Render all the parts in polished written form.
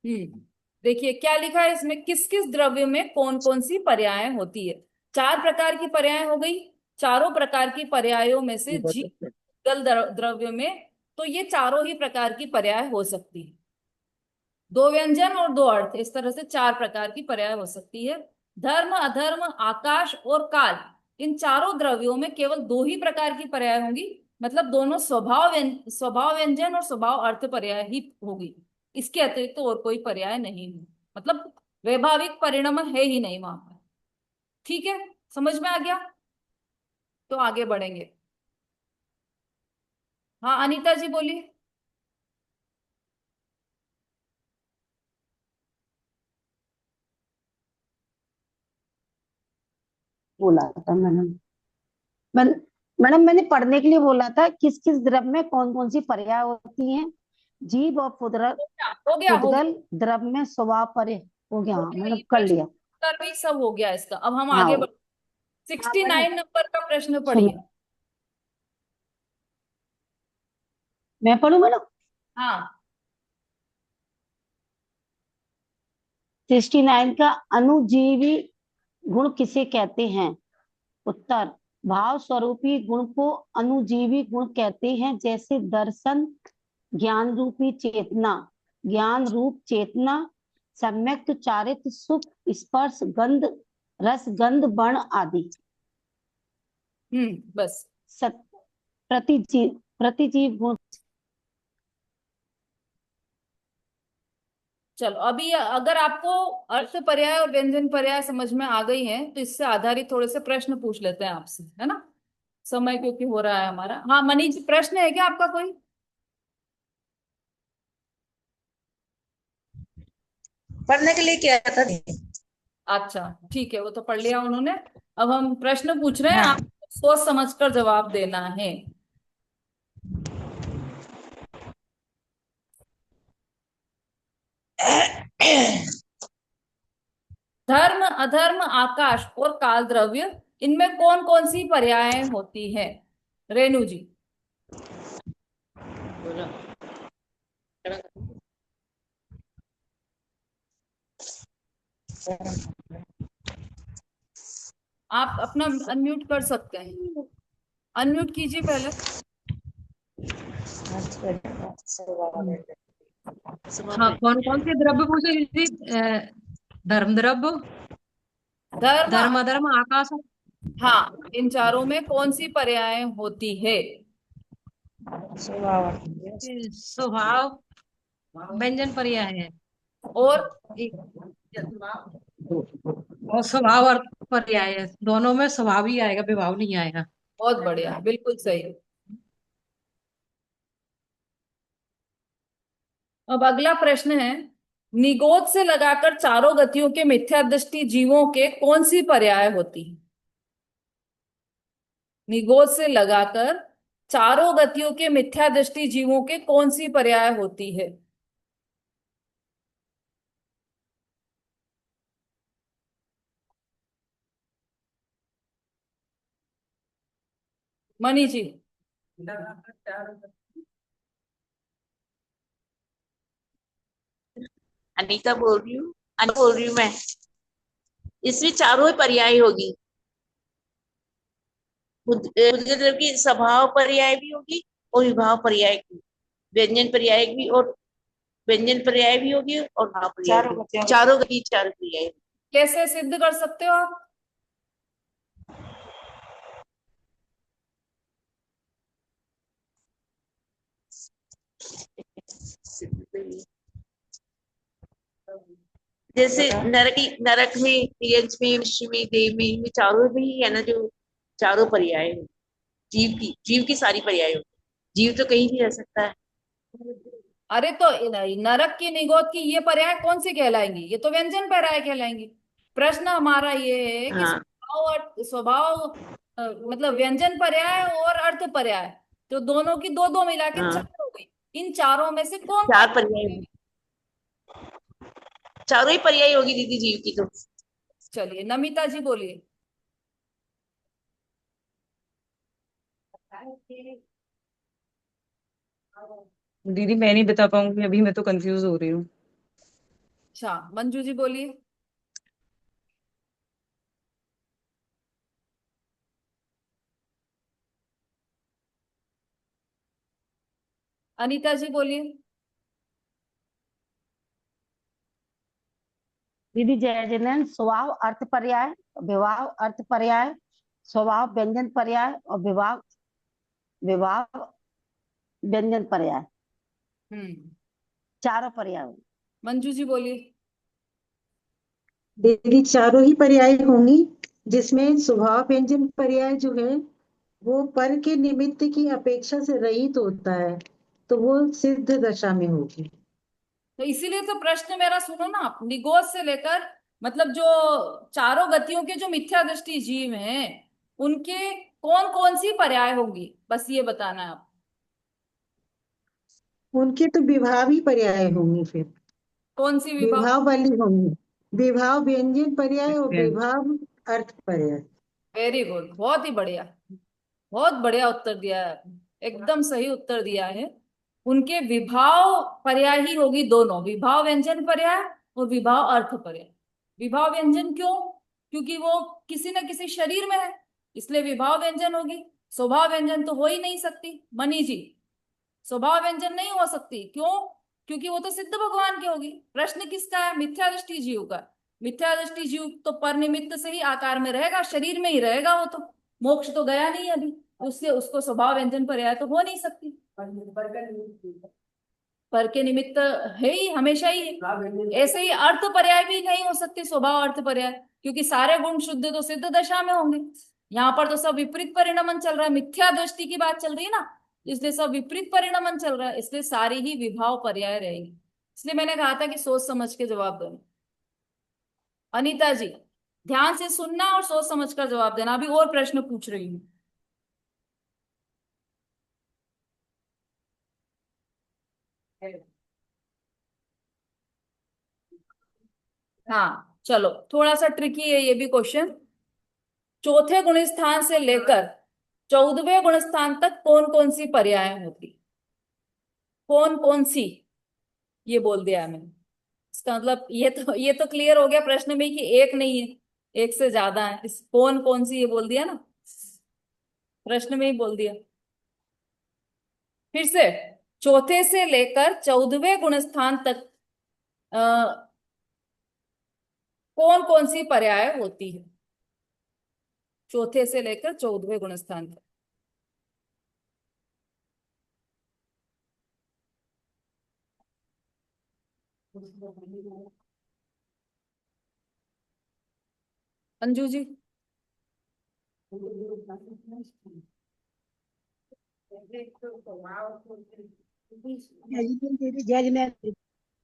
देखिए क्या लिखा है इसमें, किस किस द्रव्य में कौन कौन सी पर्याय होती है। चार प्रकार की पर्याय हो गई। चारों प्रकार की पर्यायों में से जल द्रव्य में तो ये चारों ही प्रकार की पर्याय हो सकती है। दो व्यंजन और दो अर्थ, इस तरह से चार प्रकार की पर्याय हो सकती है। धर्म, अधर्म, आकाश और काल, इन चारों द्रव्यों में केवल दो ही प्रकार की पर्याय होंगी। मतलब दोनों स्वभाव व्यंजन और स्वभाव अर्थ पर्याय ही होगी। इसके अतिरिक्त तो और कोई पर्याय नहीं है। मतलब वैभाविक परिणाम है ही नहीं वहां पर। ठीक है, समझ में आ गया। तो आगे बढ़ेंगे। हाँ अनीता जी बोलिए। बोला था मैंने। मैंने मैडम मैंने पढ़ने के लिए बोला था, किस किस द्रव में कौन कौन सी पर्याय होती हैं। जीव और हो गया हो फुदगल द्रव में स्वभाव पर्याय। हो गया, हाँ गया, मैंने ये कर प्रश्न लिया। उत्तर भी सब हो गया इसका। अब हम आगे हाँ। 69 नंबर का प्रश्न सुन, पढ़िए। मैं पढ़ू मैडम। हाँ। 69 का, अनुजीवी गुण किसे कहते हैं। उत्तर, भाव स्वरूपी गुण को अनुजीवी गुण कहते हैं। जैसे दर्शन, ज्ञान रूपी चेतना, ज्ञान रूप चेतना, सम्यक चारित्र, सुख स्पर्श गंध रस गंध वर्ण आदि। बस। सत प्रतिजीव गुण। चलो अभी अगर आपको अर्थ पर्याय और व्यंजन पर्याय समझ में आ गई हैं तो इससे आधारित थोड़े से प्रश्न पूछ लेते हैं आपसे, है ना। समय क्योंकि हो रहा है हमारा। हाँ मनीष जी, प्रश्न है क्या आपका कोई। पढ़ने के लिए क्या था। अच्छा ठीक है, वो तो पढ़ लिया उन्होंने। अब हम प्रश्न पूछ रहे हैं, हाँ। आपको सोच समझकर जवाब देना है। धर्म, अधर्म, आकाश और काल द्रव्य, इनमें कौन कौन सी पर्याय होती है। रेणु जी। आप अपना अनम्यूट कर सकते हैं। अनम्यूट कीजिए पहले। हाँ, कौन कौन से द्रव्य पूछे दीदी? धर्म द्रव्य, धर्म, धर्म अधर्म, आकाश। हाँ इन चारों में कौन सी पर्याय होती है। स्वभाव व्यंजन पर्याय है। और एक और स्वभाव अर्थ पर्याय है। दोनों में स्वभाव ही आएगा, विभाव नहीं आएगा। बहुत बढ़िया, बिल्कुल सही। अब अगला प्रश्न है, निगोद से लगाकर चारों गतियों के मिथ्या दृष्टि जीवों के कौन सी पर्याय होती है। निगोद से लगाकर चारों गतियों के मिथ्या दृष्टि जीवों के कौन सी पर्याय होती है। मनी जी। अनीता बोल रही हूँ। अनीता बोल रही हूँ मैं। इसमें चारों ही पर्याय होगी। उद्गत की स्वभाव पर्याय भी होगी और विभाव पर्याय की, व्यंजन पर्याय भी, और व्यंजन पर्याय भी होगी और भाव पर्याय भी। चारों गति चारों पर्याय। कैसे सिद्ध कर सकते हो आप। जैसे नरक में, यज्ञ में, विश्व में, देव में, इनमें चारों में ही है ना, जो चारों पर्याय हो। जीव की सारी पर्याय हो। जीव तो कहीं भी रह सकता है। अरे तो नरक की निगोद की ये पर्याय कौन सी कहलाएंगी, ये तो व्यंजन पर्याय कहलाएंगी। प्रश्न हमारा ये है कि हाँ। मतलब व्यंजन पर्याय और अर्थ पर्याय, तो दोनों की दो दो मिला के हाँ, चार हो गई। इन चारों में से कौन कौन चार पर्याय सी। होगी। चारों ही पर्याय होगी दीदी जीव की तो। चलिए नमिता जी बोलिए। दीदी मैं नहीं बता पाऊंगी अभी, मैं तो कंफ्यूज हो रही हूँ। अच्छा, मंजू जी बोलिए। अनीता जी बोलिए। दीदी जय जिनेन्द्र, स्वभाव अर्थ पर्याय, विभाव अर्थ पर्याय, स्वभाव व्यंजन पर्याय और विभाव विभाव व्यंजन पर्याय, हम्म। चारों पर्याय। मंजू जी बोलिए। दीदी चारों ही पर्याय होंगी, जिसमें स्वभाव व्यंजन पर्याय जो है वो पर के निमित्त की अपेक्षा से रहित होता है, तो वो सिद्ध दशा में होगी। तो इसीलिए तो प्रश्न मेरा सुनो ना आप, निगोज से लेकर मतलब जो चारों गतियों के जो मिथ्या दृष्टि जीव हैं उनके कौन कौन सी पर्याय होंगी, बस ये बताना है आप। उनके तो विभाव ही पर्याय होंगी फिर, कौन सी विभाग? विभाव वाली होंगी, विभाव व्यंजन पर्याय और विभाव अर्थ पर्याय। वेरी गुड, बहुत ही बढ़िया, बहुत बढ़िया उत्तर दिया है आपने। एकदम सही उत्तर दिया है। उनके विभाव पर्याय ही होगी दोनों, विभाव व्यंजन पर्याय और विभाव अर्थ पर्याय। विभाव व्यंजन क्यों? क्योंकि वो किसी न किसी शरीर में है, इसलिए विभाव व्यंजन होगी। स्वभाव व्यंजन तो हो ही नहीं सकती मनी जी, स्वभाव व्यंजन नहीं हो सकती। क्यों? क्योंकि वो तो सिद्ध भगवान की होगी। प्रश्न किसका है? मिथ्या दृष्टि जीव का। मिथ्या दृष्टि जीव तो पर निमित्त से ही आकार में रहेगा, शरीर में ही रहेगा वो तो, मोक्ष तो गया नहीं अभी, उससे उसको स्वभाव व्यंजन पर्याय तो हो नहीं सकती। पर के निमित्त है ही, हमेशा ही है। ऐसे ही अर्थ पर्याय भी नहीं हो सकते, स्वभाव अर्थ पर्याय, क्योंकि सारे गुण शुद्ध तो सिद्ध दशा में होंगे। यहाँ पर तो सब विपरीत परिणमन चल रहा है, मिथ्या दृष्टि की बात चल रही है ना, इसलिए सब विपरीत परिणमन चल रहा है, इसलिए सारी ही विभाव पर्याय रहेगी। इसलिए मैंने कहा था कि सोच समझ के जवाब देना। अनीता जी ध्यान से सुनना और सोच समझ कर जवाब देना। अभी और प्रश्न पूछ रही हूँ। हाँ चलो, थोड़ा सा ट्रिकी है ये भी क्वेश्चन। चौथे गुण स्थान से लेकर 14वें गुण स्थान तक कौन कौन सी पर्याय होती? कौन कौन सी, ये बोल दिया है मैंने। इसका मतलब ये तो क्लियर हो गया प्रश्न में कि एक नहीं है, एक से ज्यादा है। इस कौन कौन सी ये बोल दिया ना, प्रश्न में ही बोल दिया। फिर से, चौथे से लेकर 14वें गुण स्थान तक कौन कौन सी पर्याय होती है? चौथे से लेकर 14वें गुण स्थान तक। अंजू जी। जय जिनेन्द्र,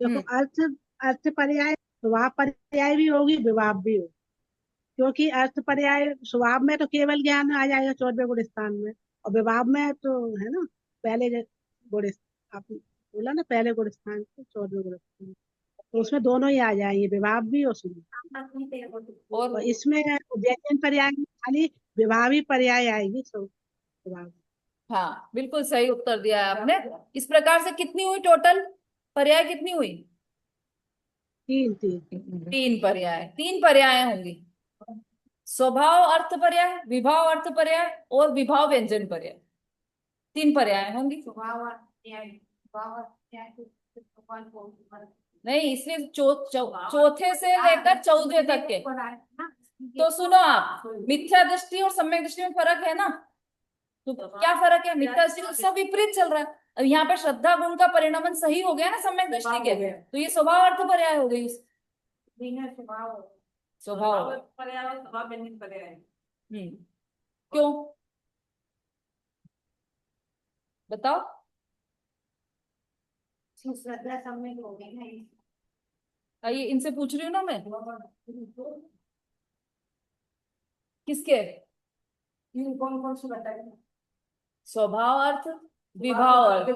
देखो हम्म। अर्थ अर्थ पर्याय स्वभाव पर्याय भी होगी, विभाव भी होगी। क्योंकि अर्थ पर्याय स्वभाव में तो केवल ज्ञान आ जाएगा 14वें गुण स्थान में, और विभाव में तो है ना पहले गुण, आप बोला ना पहले गुण स्थान से 14वें गुण स्थान, तो उसमें दोनों ही आ जाएंगे, विभाव भी और स्वभाव। और और इसमें व्यंजन पर्याय में खाली विभाव ही पर्याय आएगी, स्वभाव। हाँ, बिल्कुल सही उत्तर दिया है आपने। इस प्रकार से कितनी हुई टोटल पर्याय, कितनी हुई? तीन तीन। तीन पर्याय, तीन पर्याय होंगी। स्वभाव अर्थ पर्याय, विभाव अर्थ पर्याय और विभाव व्यंजन पर्याय, तीन पर्याय होंगी। नहीं, इसलिए चौथे से लेकर 14वें तक के। तो सुनो आप, मिथ्या दृष्टि और सम्यक दृष्टि में फर्क है ना, तो क्या फर्क है? मिथ्या दृष्टि तो सब विपरीत चल रहा है। अब यहाँ पे श्रद्धा गुण का परिणमन सही हो गया ना सम्यक दृष्टि के, तो ये स्वभाव अर्थ पर्याय हो गई। स्वभाव क्यों बताओ? श्रद्धा सम्यक हो गई ना, आइए इनसे पूछ रही हूँ ना मैं, किसके? कौन कौन सी बताइए। स्वभाव अर्थ, विभाव अर्थ।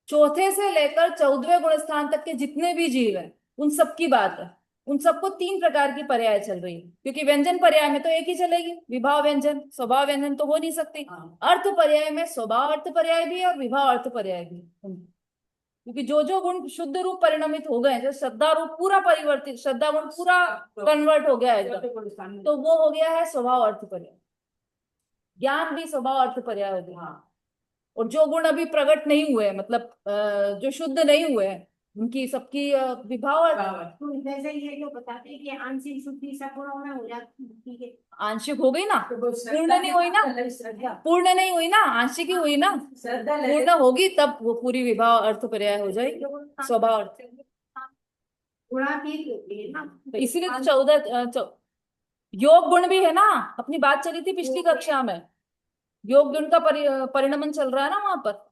चौथे से लेकर 14वें गुण स्थान तक के जितने भी जीव हैं उन सबकी बात है, उन सबको तीन प्रकार की पर्याय चल रही है, क्योंकि व्यंजन पर्याय में तो एक ही चलेगी, विभाव व्यंजन। स्वभाव व्यंजन तो हो नहीं सकती। अर्थ पर्याय में स्वभाव अर्थ पर्याय भी है और विभाव अर्थ पर्याय भी है। क्योंकि जो गुण शुद्ध रूप परिणमित हो गए, जैसे श्रद्धा रूप पूरा परिवर्तित, श्रद्धा गुण पूरा कन्वर्ट हो गया है एकदम, तो वो हो गया है स्वभाव अर्थ पर्याय। ज्ञान भी स्वभाव अर्थ पर्याय हो गया। और जो गुण अभी प्रकट नहीं हुए, मतलब जो शुद्ध नहीं हुए हैं, उनकी सबकी विभाव अर्थ। तो जैसे ये जो बताते हैं कि आंशिक शुद्धि सगुणों में हो जाती है, आंशिक हो गई ना, पूर्ण नहीं हुई ना, पूर्ण नहीं हुई ना, आंशिक ही हुई ना। पूर्ण होगी तब वो पूरी विभाव अर्थ पर्याय हो जाएगी, स्वभाव अर्थ। गुणातीत होती है ना। तो इसीलिए तो 14 योग गुण भी है ना, अपनी बात चली थी पिछली कक्षा में, योग गुण का परिणमन चल रहा है ना वहां पर।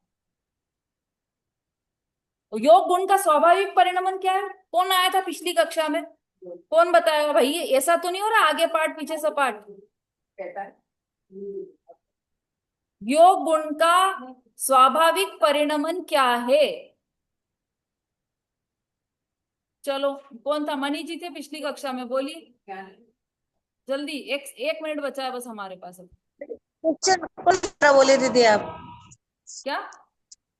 योग गुण का स्वाभाविक परिणमन क्या है? कौन आया था पिछली कक्षा में? कौन बताएगा भाई? ये ऐसा तो नहीं हो रहा आगे पाठ पीछे सपाट? योग गुण का स्वाभाविक परिणमन क्या है? चलो, कौन था? मनी जी थे पिछली कक्षा में, बोलिए जल्दी, एक मिनट बचा है बस हमारे पास अब। क्वेश्चन दोबारा बोले दीदी आप, क्या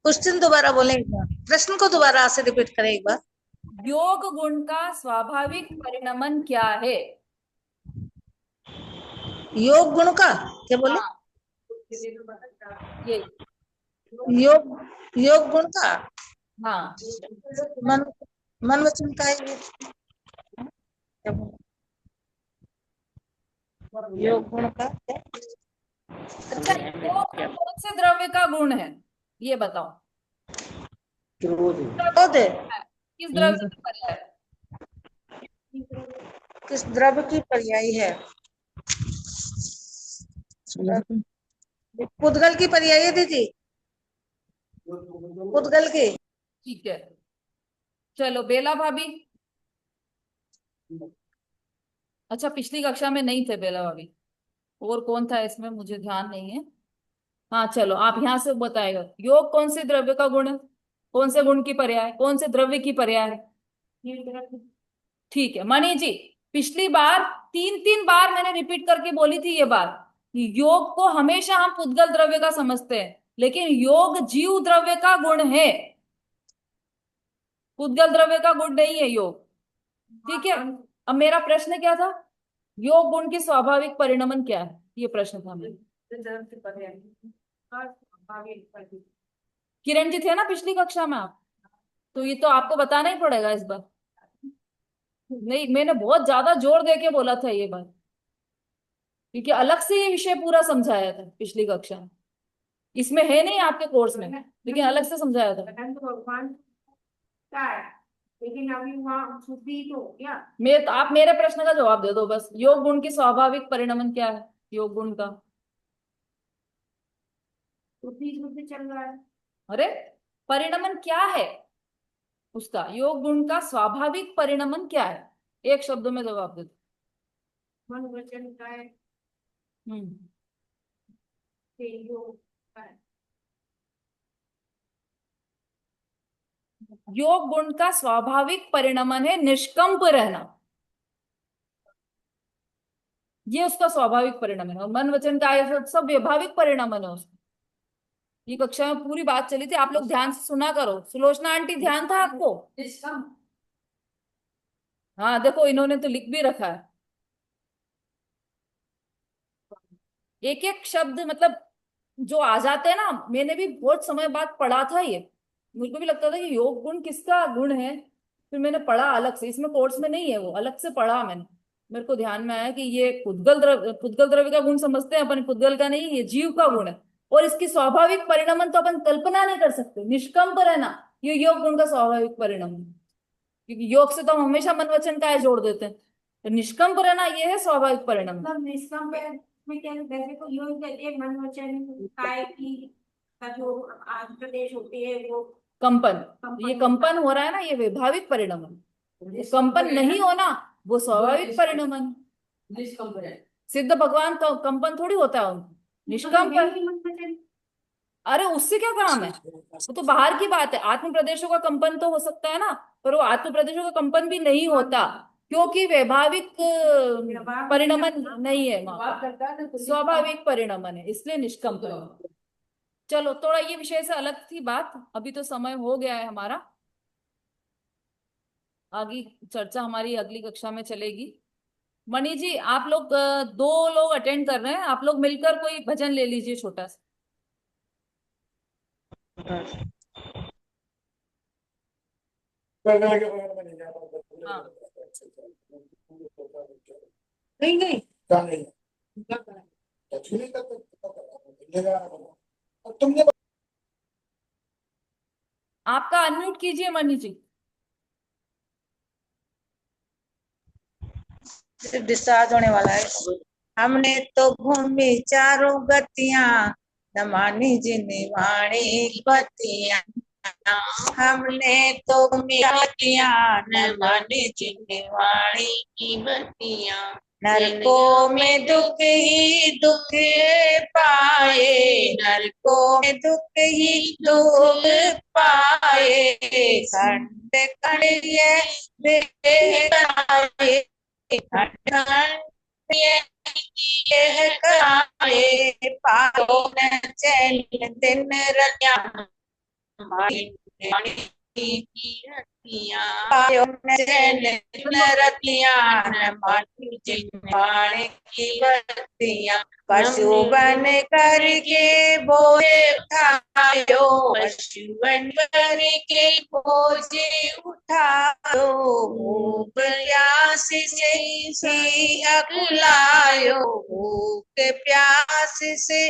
क्वेश्चन दोबारा बोले एक बार, प्रश्न को दोबारा से रिपीट करें एक बार। योग गुण का स्वाभाविक परिणमन क्या है? योग गुण का क्या बोले? हाँ, ये योग योग गुण का हाँ, मन मन वचन का है ये। क्या बोला? योग गुण का क्या? अच्छा, योग कौन से द्रव्य का गुण है ये बताओ। क्रोध है। किस द्रव्य का पर्याय है? किस द्रव्य की पर्याय है? पुद्गल की पर्याय है दीदी, पुद्गल की। ठीक है, चलो बेला भाभी। अच्छा, पिछली कक्षा में नहीं थे बेला भाभी, और कौन था इसमें मुझे ध्यान नहीं है। हाँ चलो, आप यहाँ से बताएगा योग कौन से द्रव्य का गुण है, कौन से गुण की पर्याय, कौन से द्रव्य की पर्याय है। ठीक है मणि जी, पिछली बार 3 बार मैंने रिपीट करके बोली थी ये बात, योग को हमेशा हम पुद्गल द्रव्य का समझते हैं, लेकिन योग जीव द्रव्य का गुण है, पुद्गल द्रव्य का गुण नहीं है योग। ठीक है, अब मेरा प्रश्न क्या था? योग गुण की स्वाभाविक परिणमन क्या है, ये प्रश्न था मेरा। किरण जी थे ना पिछली कक्षा में आप, तो ये तो आपको बताना ही पड़ेगा इस बार। नहीं, मैंने बहुत ज्यादा जोर देके बोला था ये बात, क्योंकि अलग से ये विषय पूरा समझाया था पिछली कक्षा में। इसमें है नहीं आपके कोर्स में, लेकिन अलग से समझाया था। भगवान का है, लेकिन अभी वहाँ शुद्धि तो क्या। मैं तो, आप मेरे प्रश्न का जवाब दे दो बस, योग गुण की स्वाभाविक परिणमन क्या है योग गुण का? शुद्धि शुद्धि चल रहा है। अरे, परिणमन क्या है उसका? योग गुण का स्वाभाविक परिणमन क्या है? एक शब्द में जवाब दे दो। मन वचन का है, हम्म, योग का है। योग गुण का स्वाभाविक परिणमन है निष्कंप रहना, ये उसका स्वाभाविक परिणमन है। और मन वचन का सब व्यवहारिक परिणमन है उसका। ये कक्षा में पूरी बात चली थी, आप लोग ध्यान से सुना करो। सुलोचना आंटी, ध्यान था आपको? हाँ देखो, इन्होंने तो लिख भी रखा है, एक एक शब्द मतलब जो आ जाते हैं ना। मैंने भी बहुत समय बाद पढ़ा था ये, मुझको भी लगता था कि योग गुण किसका गुण है, फिर मैंने पढ़ा अलग से, इसमें कोर्स में नहीं है वो, अलग से पढ़ा मैंने। मेरे को ध्यान में आया कि ये पुद्गल द्रव्य का गुण समझते हैं अपन, पुद्गल का नहीं, ये जीव का गुण है। और इसकी स्वाभाविक परिणमन तो अपन कल्पना नहीं कर सकते, निष्कंप रहना, ये योग गुण का स्वाभाविक परिणमन है। क्योंकि योग से तो हम हमेशा मन वचन का जोड़ देते हैं, तो निष्कंप रहना ये है स्वाभाविक परिणमन। मतलब निष्कंप में क्या, वैसे तो योग कहते हैं मन वचन काय की का जो आंध्र प्रदेश होती है वो कंपन, ये कंपन हो रहा है ना, ये वैभाविक परिणमन। कंपन नहीं होना वो स्वाभाविक परिणमन। सिद्ध भगवान का कंपन थोड़ी होता है उनको, निष्कंपन। अरे उससे क्या काम है, वो तो बाहर की बात है। आत्म प्रदेशों का कंपन तो हो सकता है ना, पर वो आत्म प्रदेशों का कंपन भी नहीं होता, क्योंकि वैभाविक परिणमन नहीं है वहां, स्वाभाविक परिणमन है, इसलिए निष्कंप। चलो थोड़ा ये विषय से अलग थी बात, अभी तो समय हो गया है हमारा, आगे चर्चा हमारी अगली कक्षा में चलेगी। मणि जी आप लोग 2 लोग अटेंड कर रहे हैं, आप लोग मिलकर कोई भजन ले लीजिए छोटा सा। हाँ नहीं नहीं आपका अनम्यूट कीजिए मणि जी। डिस्चार्ज होने वाला है। हमने तो घूमी चारों गतियां, न मानी जिन्हें वाणी बतियां। हमने तो घूमी गतियां, न मानी जिन्हें वाणी की बतियां। नरकों में दुख ही दुख पाए, नरकों में दुख ही दुख पाए। खंड खंड ये देह कराए, यह कराए। पायो न चैन दिन रतिया, पायो न चैन दिन रतिया, न मानी जिन्वाणे की बतिया। पशु बन करके बोझे उठायो, पशु बन करके बोझे उठायो। भूख प्यास से ही अकुलायो, भूख प्यास से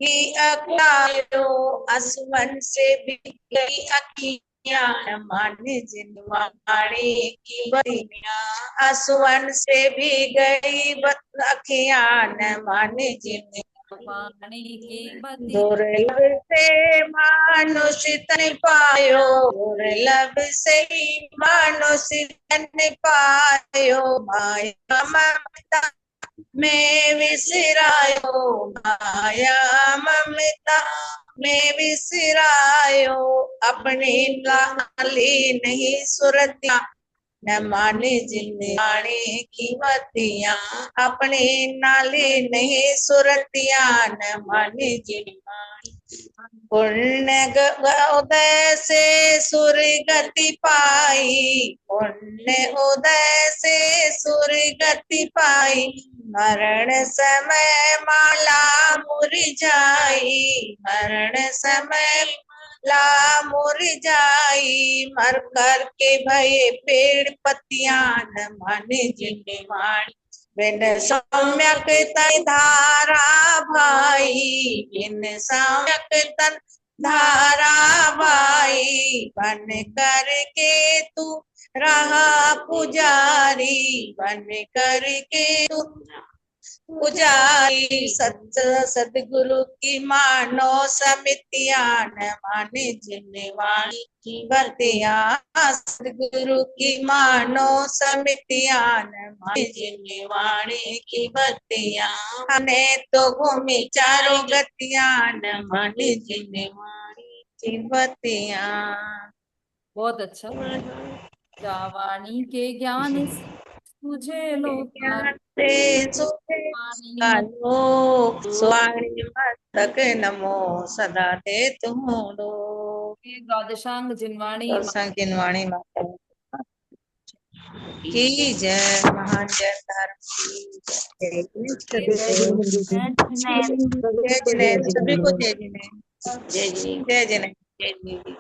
ही अकुलायो। आसमान से भी गई अखियां, न माने जिन्वाणे की बतिया। आसमान से भी गई अखियां, न माने जिन्वाणे वाणी की बतिया। दुर्लभ से मानुष तन पायो, दुर्लभ से मानुष तन पायो। माया ममता में विसरायो, माया ममता में विसरायो। अपने लाली नहीं सुरतिया, न माने जिन्वाणे की बतिया। अपने नाले नहीं सुरतिया, न माने जिन्वाणे। पुण्य उदय से सुर गति पाई, पुण्य उदय से सुर गति पाई। मरण समय माला मुरझाई, मरण समय ला मुरझाई। मर कर के भये पेड़ पतियां, न माने जिन्वाणे। बिन सम्यक तन धारा भाई, बिन सम्यक तन धारा भाई। बन करके तू रहा पुजारी, बन करके तू पुजारी। सदगुरु की मानो समितियां, न माने जिन्वाणी की बतियां। सदगुरु की मानो समितियां, न माने जिन्वाणी की बतियां। हमने तो घूमी चारों गतियां, न माने जिन्वाणी की बतियां। बहुत अच्छा। वाणी के ज्ञान से तुझे लोग स्वामी मस्तक नमो सदा ते तुम लोग। द्वादशांग जिन्वाणी जिन्वाणी माता की जय। महान जय धर्म की जय। जय जिनेंद्र। जय जिनेंद्र, सभी को जय जिनेंद्र। जय जिनेंद्र, जय जिनेंद्र, जय जिनेंद्र।